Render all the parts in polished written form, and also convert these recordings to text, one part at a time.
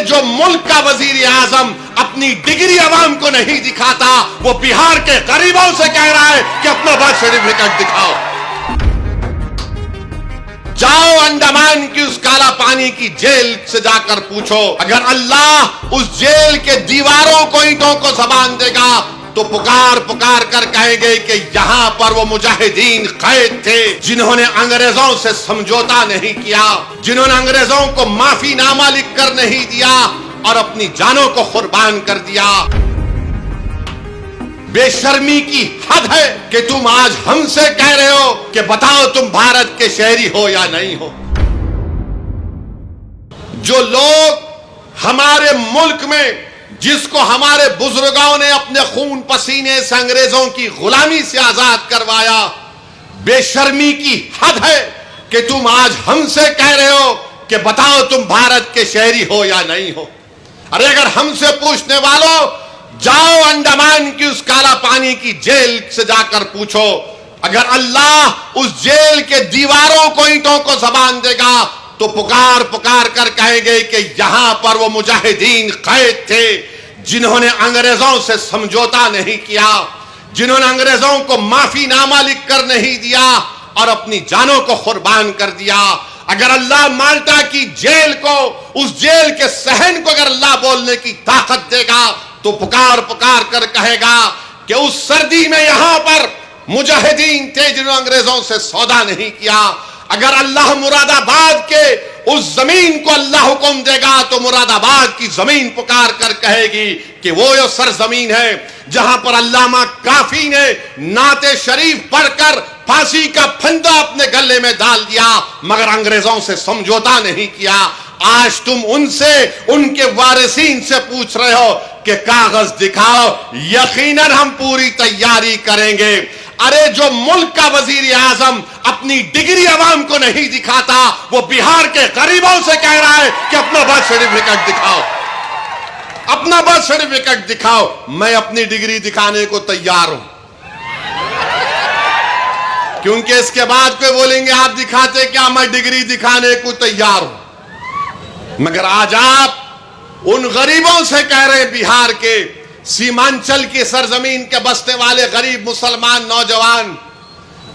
जो मुल्क का वजीर आजम अपनी डिग्री अवाम को नहीं दिखाता, वो बिहार के गरीबों से कह रहा है कि अपना बर्थ सर्टिफिकेट दिखाओ। जाओ अंडमान की उस काला पानी की जेल से जाकर पूछो, अगर अल्लाह उस जेल के दीवारों को, ईंटों को जबान देगा तो पुकार पुकार कर कहेंगे कि यहां पर वो मुजाहिदीन कैद थे जिन्होंने अंग्रेजों से समझौता नहीं किया, जिन्होंने अंग्रेजों को माफीनामा लिखकर नहीं दिया और अपनी जानों को कुर्बान कर दिया। बेशर्मी की हद है कि तुम आज हमसे कह रहे हो कि बताओ तुम भारत के शहरी हो या नहीं हो। जो लोग हमारे मुल्क में, जिसको हमारे बुजुर्गों ने अपने खून पसीने से अंग्रेजों की गुलामी से आजाद करवाया, बेशर्मी की हद है कि तुम आज हमसे कह रहे हो कि बताओ तुम भारत के शहरी हो या नहीं हो। अरे अगर हमसे पूछने वालों, जाओ अंडमान की उस काला पानी की जेल से जाकर पूछो, अगर अल्लाह उस जेल के दीवारों को, ईंटों को जबान देगा तो पुकार पुकार कर कहेंगे कि यहां पर वो मुजाहिदीन कैद थे जिन्होंने अंग्रेजों से समझौता नहीं किया, जिन्होंने अंग्रेजों को माफीनामा लिखकर नहीं दिया और अपनी जानों को कुर्बान कर दिया। अगर अल्लाह माल्टा की जेल को, उस जेल के सहन को अगर अल्लाह बोलने की ताकत देगा तो पुकार पुकार कर कहेगा कि उस सर्दी में यहां पर मुजाहिदीन थे जिन्होंने अंग्रेजों से सौदा नहीं किया। अगर अल्लाह मुरादाबाद के उस जमीन को अल्लाह हुक्म देगा तो मुरादाबाद की जमीन पुकार कर कहेगी कि वो यो सरजमीन है जहां पर अल्लामा काफी ने नाते शरीफ पढ़कर फांसी का फंदा अपने गले में डाल दिया, मगर अंग्रेजों से समझौता नहीं किया। आज तुम उनसे, उनके वारिसीन से पूछ रहे हो कि कागज दिखाओ, यकीनन हम पूरी तैयारी करेंगे। अरे जो मुल्क का वजीर आजम अपनी डिग्री अवाम को नहीं दिखाता, वो बिहार के गरीबों से कह रहा है कि अपना बर्थ सर्टिफिकेट दिखाओ, अपना बर्थ सर्टिफिकेट दिखाओ। मैं अपनी डिग्री दिखाने को तैयार हूं, क्योंकि इसके बाद कोई बोलेंगे आप दिखाते क्या, मैं डिग्री दिखाने को तैयार हूं। मगर आज आप उन गरीबों से कह रहे हैं, बिहार के सीमांचल की सरजमीन के बसने वाले गरीब मुसलमान नौजवान,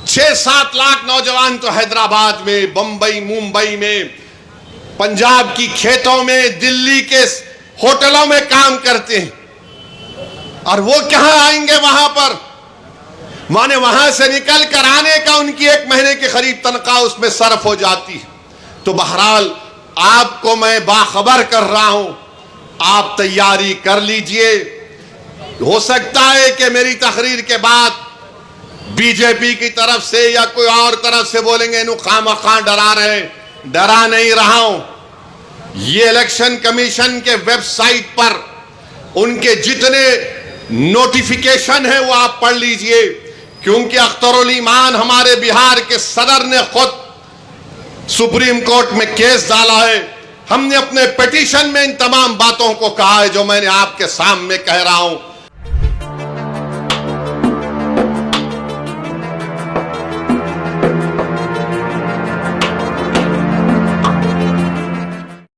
6-7 लाख नौजवान तो हैदराबाद में, बंबई, मुंबई में, पंजाब की खेतों में, दिल्ली के होटलों में काम करते हैं, और वो कहां आएंगे वहां पर, माने वहां से निकल कर आने का उनकी 1 महीने की करीब तनख्वाह उसमें सर्फ हो जाती है। तो बहरहाल आपको मैं बाखबर कर रहा हूं, आप तैयारी कर लीजिए। हो सकता है कि मेरी तकरीर के बाद बीजेपी की तरफ से या कोई और तरफ से बोलेंगे इन्हों खामखा डरा रहे, डरा नहीं रहा हूं। ये इलेक्शन कमीशन के वेबसाइट पर उनके जितने नोटिफिकेशन है वो आप पढ़ लीजिए, क्योंकि अख्तरुल ईमान हमारे बिहार के सदर ने खुद सुप्रीम कोर्ट में केस डाला है। हमने अपने पिटीशन में इन तमाम बातों को कहा है जो मैंने आपके सामने कह रहा हूं।